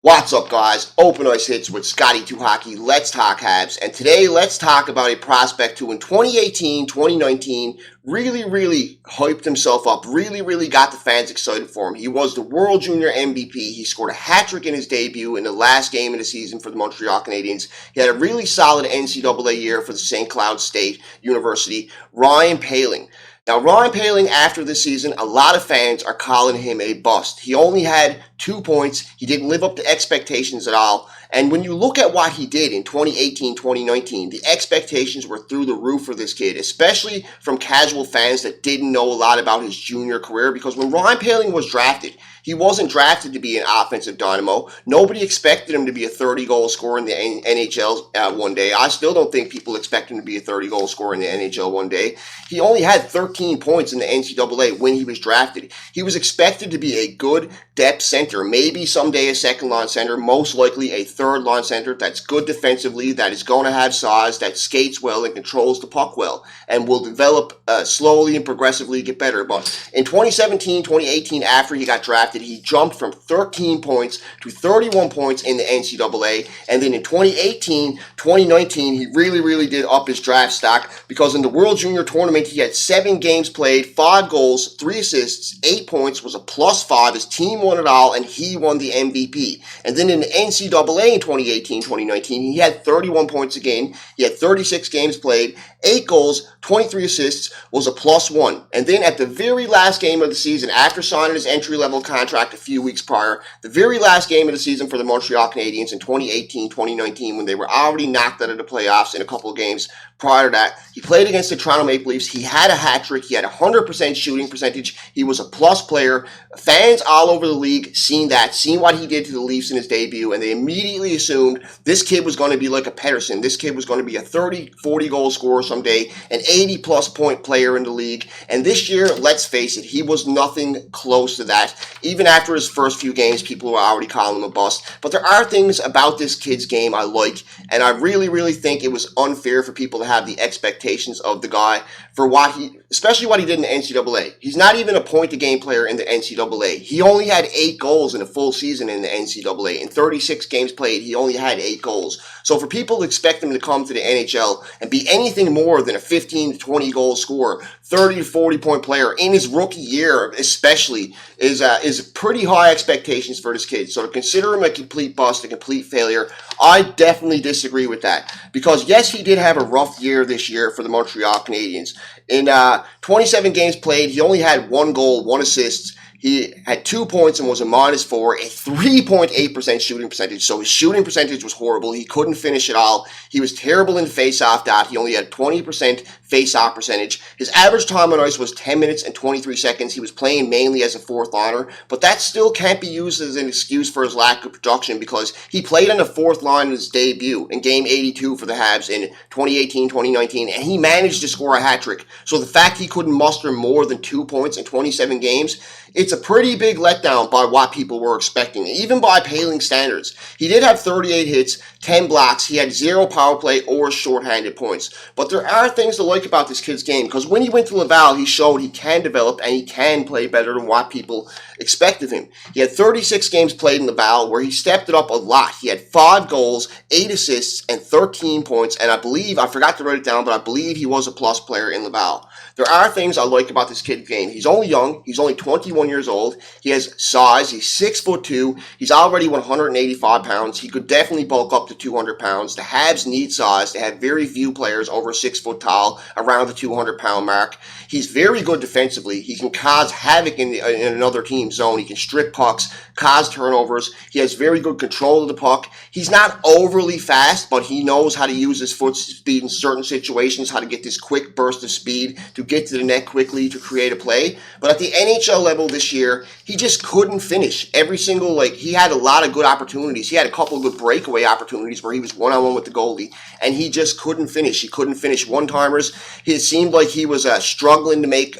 What's up, guys? Open Ice Hits with Scotty 2 Hockey. Let's talk Habs. And today, let's talk about a prospect who in 2018, 2019 really hyped himself up, really got the fans excited for him. He was the World Junior MVP. He scored a hat trick in his debut in the last game of the season for the Montreal Canadiens. He had a really solid NCAA year for the St. Cloud State University. Ryan Poehling. Now, Ryan Poehling, after this season, a lot of fans are calling him a bust. He only had 2 points. He didn't live up to expectations at all. And when you look at what he did in 2018, 2019, the expectations were through the roof for this kid, especially from casual fans that didn't know a lot about his junior career. Because when Ryan Poehling was drafted, he wasn't drafted to be an offensive dynamo. Nobody expected him to be a 30-goal scorer in the NHL one day. I still don't think people expect him to be a 30-goal scorer in the NHL one day. He only had 13 points in the NCAA when he was drafted. He was expected to be a good depth center, maybe someday a second-line center, most likely a third-line center that's good defensively, that is going to have size, that skates well and controls the puck well, and will develop slowly and progressively get better. But in 2017, 2018, after he got drafted, he jumped from 13 points to 31 points in the NCAA. And then in 2018, 2019, he really did up his draft stock because in the World Junior Tournament, he had 7 games played, 5 goals, 3 assists, 8 points, was a +5. His team won it all, and he won the MVP. And then in the NCAA in 2018, 2019, he had 31 points a game. He had 36 games played, 8 goals, 23 assists, was a +1. And then at the very last game of the season, after signing his entry-level contract a few weeks prior, the very last game of the season for the Montreal Canadiens in 2018, 2019, when they were already knocked out of the playoffs in a couple of games prior to that, he played against the Toronto Maple Leafs. He had a hat trick. He had 100% shooting percentage. He was a plus player. Fans all over the league seen what he did to the Leafs in his debut, and they immediately assumed this kid was going to be like a Pedersen. This kid was going to be a 30, 40 goal scorer someday, an 80-plus point player in the league. And this year, let's face it, he was nothing close to that. Even after his first few games, people were already calling him a bust. But there are things about this kid's game I like, and I really think it was unfair for people to have the expectations of the guy for especially what he did in the NCAA. He's not even a point-a-game player in the NCAA. He only had 8 goals in a full season in the NCAA. In 36 games played, he only had 8 goals. So for people to expect him to come to the NHL and be anything more than a 15 to 20 goal scorer, 30 to 40 point player in his rookie year especially is pretty high expectations for this kid. So to consider him a complete bust, a complete failure, I definitely disagree with that. Because yes, he did have a rough year this year for the Montreal Canadiens. In 27 games played, he only had 1 goal, 1 assist. He had 2 points and was a -4, a 3.8% shooting percentage. So his shooting percentage was horrible. He couldn't finish at all. He was terrible in face-off dot. He only had 20% face-off percentage. His average time on ice was 10 minutes and 23 seconds. He was playing mainly as a fourth liner, but that still can't be used as an excuse for his lack of production because he played on the fourth line in his debut in game 82 for the Habs in 2018, 2019, and he managed to score a hat trick. So the fact he couldn't muster more than 2 points in 27 games, it's a pretty big letdown by what people were expecting, even by Poehling standards. He did have 38 hits, 10 blocks. He had 0 power play or shorthanded points. But there are things to like about this kid's game because when he went to Laval, he showed he can develop and he can play better than what people expect of him. He had 36 games played in Laval where he stepped it up a lot. He had 5 goals, 8 assists, and 13 points. And I forgot to write it down, but I believe he was a plus player in Laval. There are things I like about this kid's game. He's only young. He's only 21 years old. He has size. He's 6'2". He's already 185 pounds. He could definitely bulk up to 200 pounds. The Habs need size. They have very few players over 6 foot tall around the 200-pound mark. He's very good defensively. He can cause havoc in another team's zone. He can strip pucks, cause turnovers. He has very good control of the puck. He's not overly fast, but he knows how to use his foot speed in certain situations, how to get this quick burst of speed to get to the net quickly to create a play. But at the NHL level this year, he just couldn't finish. He had a lot of good opportunities. He had a couple of good breakaway opportunities where he was one-on-one with the goalie, and he just couldn't finish. He couldn't finish one-timers. It seemed like he was struggling to make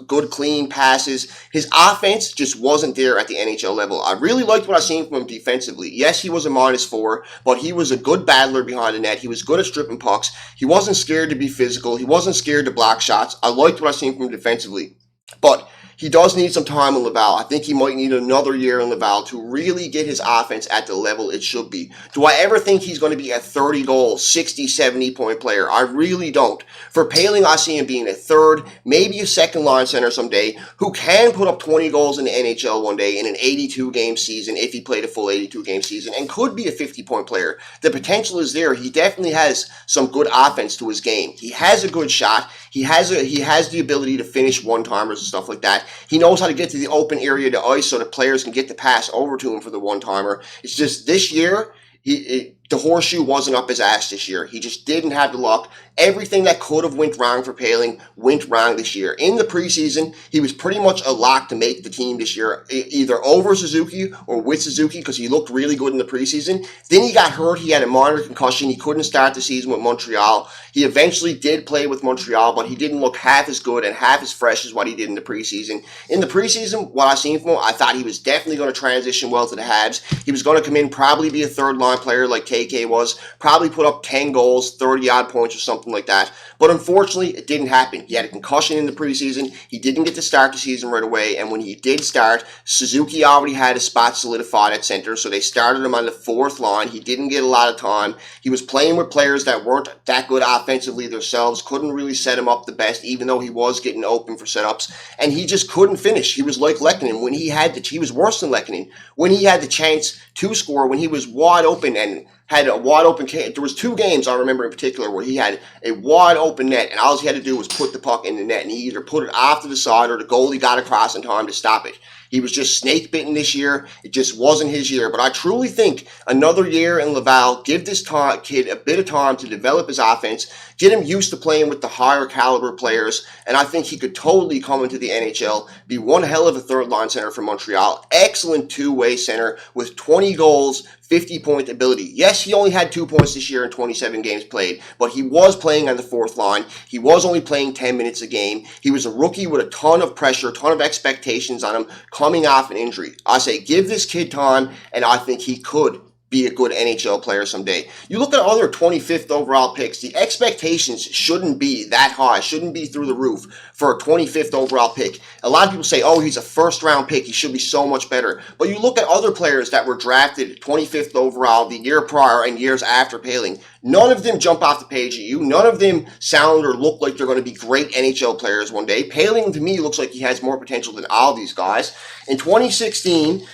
good, clean passes. His offense just wasn't there at the NHL level. I really liked what I seen from him defensively. Yes, he was a -4, but he was a good battler behind the net. He was good at stripping pucks. He wasn't scared to be physical. He wasn't scared to block shots. I liked what I seen from him defensively. But he does need some time in Laval. I think he might need another year in Laval to really get his offense at the level it should be. Do I ever think he's going to be a 30-goal, 60, 70-point player? I really don't. For Poehling, I see him being a third, maybe a second-line center someday who can put up 20 goals in the NHL one day in an 82-game season if he played a full 82-game season and could be a 50-point player. The potential is there. He definitely has some good offense to his game. He has a good shot. He has the ability to finish one-timers and stuff like that. He knows how to get to the open area of the ice so the players can get the pass over to him for the one-timer. It's just this year, the horseshoe wasn't up his ass this year. He just didn't have the luck. Everything that could have went wrong for Poehling went wrong this year. In the preseason, he was pretty much a lock to make the team this year, either over Suzuki or with Suzuki, because he looked really good in the preseason. Then he got hurt. He had a minor concussion. He couldn't start the season with Montreal. He eventually did play with Montreal, but he didn't look half as good and half as fresh as what he did in the preseason. In the preseason, what I seen from him, I thought he was definitely going to transition well to the Habs. He was going to come in, probably be a third-line player like KK was, probably put up 10 goals, 30-odd points or something like that. But unfortunately, it didn't happen. He had a concussion in the preseason. He didn't get to start the season right away. And when he did start, Suzuki already had a spot solidified at center, so they started him on the fourth line. He didn't get a lot of time. He was playing with players that weren't that good offensively themselves, couldn't really set him up the best, even though he was getting open for setups. And he just couldn't finish. He was like Lehkonen. When he was worse than Lehkonen. When he had the chance to score, when he was wide open and had a wide open, there was 2 games I remember in particular where he had a wide open net and all he had to do was put the puck in the net and he either put it off to the side or the goalie got across in time to stop it. He was just snake bitten this year. It just wasn't his year. But I truly think another year in Laval, give this kid a bit of time to develop his offense, get him used to playing with the higher caliber players, and I think he could totally come into the NHL, be one hell of a third-line center for Montreal. Excellent two-way center with 20 goals, 50-point ability. Yes, he only had 2 points this year in 27 games played, but he was playing on the fourth line. He was only playing 10 minutes a game. He was a rookie with a ton of pressure, a ton of expectations on him coming off an injury. I say give this kid time, and I think he could be a good NHL player someday. You look at other 25th overall picks, the expectations shouldn't be that high, shouldn't be through the roof for a 25th overall pick. A lot of people say, oh, he's a first-round pick, he should be so much better. But you look at other players that were drafted 25th overall the year prior and years after Poehling, none of them jump off the page at you. None of them sound or look like they're going to be great NHL players one day. Poehling, to me, looks like he has more potential than all these guys. In 2016,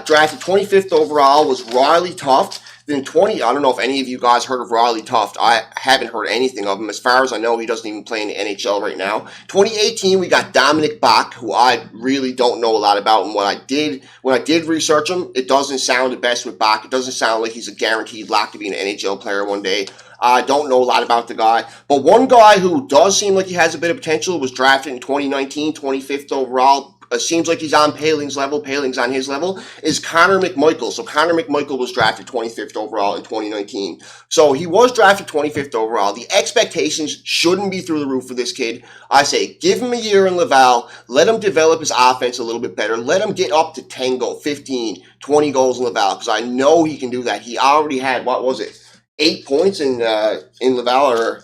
drafted 25th overall was Riley Tuft. Then I don't know if any of you guys heard of Riley Tuft. I haven't heard anything of him. As far as I know, he doesn't even play in the NHL right now. 2018, we got Dominic Bach, who I really don't know a lot about. And when I did research him, it doesn't sound the best with Bach. It doesn't sound like he's a guaranteed lock to be an NHL player one day. I don't know a lot about the guy. But one guy who does seem like he has a bit of potential was drafted in 2019, 25th overall. Seems like he's on Poehling's level, Poehling's on his level, is Connor McMichael. So Connor McMichael was drafted 25th overall in 2019. So he was drafted 25th overall. The expectations shouldn't be through the roof for this kid. I say give him a year in Laval, let him develop his offense a little bit better, let him get up to 10 goals, 15, 20 goals in Laval, because I know he can do that. He already had, 8 points in Laval, or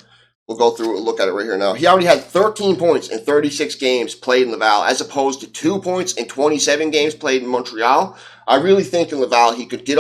we'll go through it, look at it right here now. He already had 13 points in 36 games played in Laval, as opposed to 2 points in 27 games played in Montreal. I really think in Laval he could be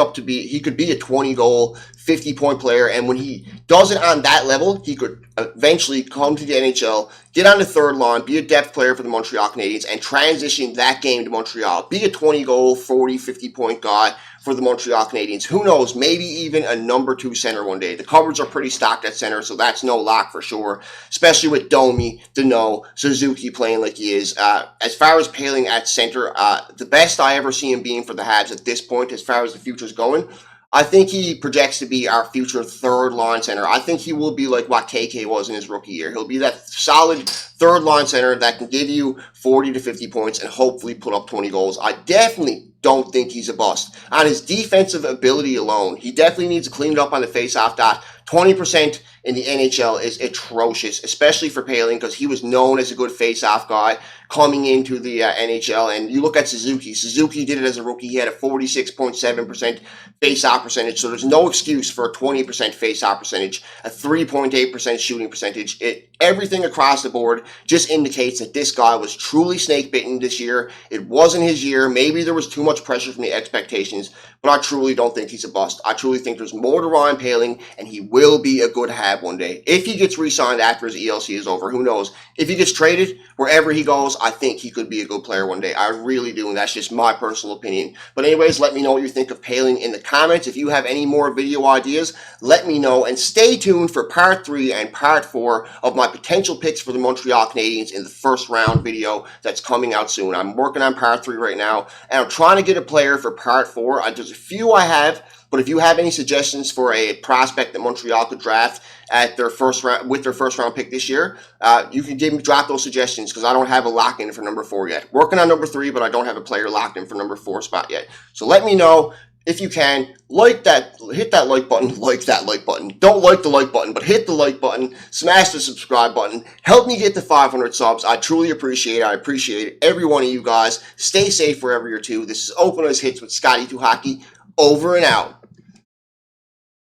a 20-goal, 50-point player, and when he does it on that level, he could eventually come to the NHL, get on the third line, be a depth player for the Montreal Canadiens, and transition that game to Montreal. Be a 20-goal, 40, 50-point guy for the Montreal Canadiens. Who knows, maybe even a number 2 center one day. The cupboards are pretty stocked at center, so that's no lock for sure, especially with Domi, Deneau, Suzuki playing like he is. As far as Poehling at center, the best I ever see him being for the Habs at this point, as far as the future's going, I think he projects to be our future third-line center. I think he will be like what KK was in his rookie year. He'll be that solid third-line center that can give you 40 to 50 points and hopefully put up 20 goals. I definitely don't think he's a bust. On his defensive ability alone, he definitely needs to clean it up on the face-off dot. 20% in the NHL is atrocious, especially for Poehling, because he was known as a good face-off guy. coming into the NHL. And you look at Suzuki. Suzuki did it as a rookie. He had a 46.7% face-off percentage, so there's no excuse for a 20% face-off percentage, a 3.8% shooting percentage. Everything across the board just indicates that this guy was truly snake-bitten this year. It wasn't his year. Maybe there was too much pressure from the expectations, but I truly don't think he's a bust. I truly think there's more to Ryan Poehling, and he will be a good have one day. If he gets re-signed after his ELC is over, who knows? If he gets traded, wherever he goes, I think he could be a good player one day. I really do, and that's just my personal opinion. But anyways, let me know what you think of Poehling in the comments. If you have any more video ideas, let me know, and stay tuned for part 3 and part 4 of my potential picks for the Montreal Canadiens in the first round video that's coming out soon. I'm working on part 3 right now, and I'm trying to get a player for part 4. There's a few I have, but if you have any suggestions for a prospect that Montreal could draft at their first round with their first round pick this year, you can drop those suggestions, because I don't have a lock in for number 4 yet. Working on number 3, but I don't have a player locked in for number 4 spot yet. So let me know. If you can, hit that like button. Don't like the like button, but hit the like button. Smash the subscribe button. Help me get to 500 subs. I truly appreciate it. I appreciate every one of you guys. Stay safe wherever you're to. This is Open Ice Hits with Scotty 2 Hockey. Over and out.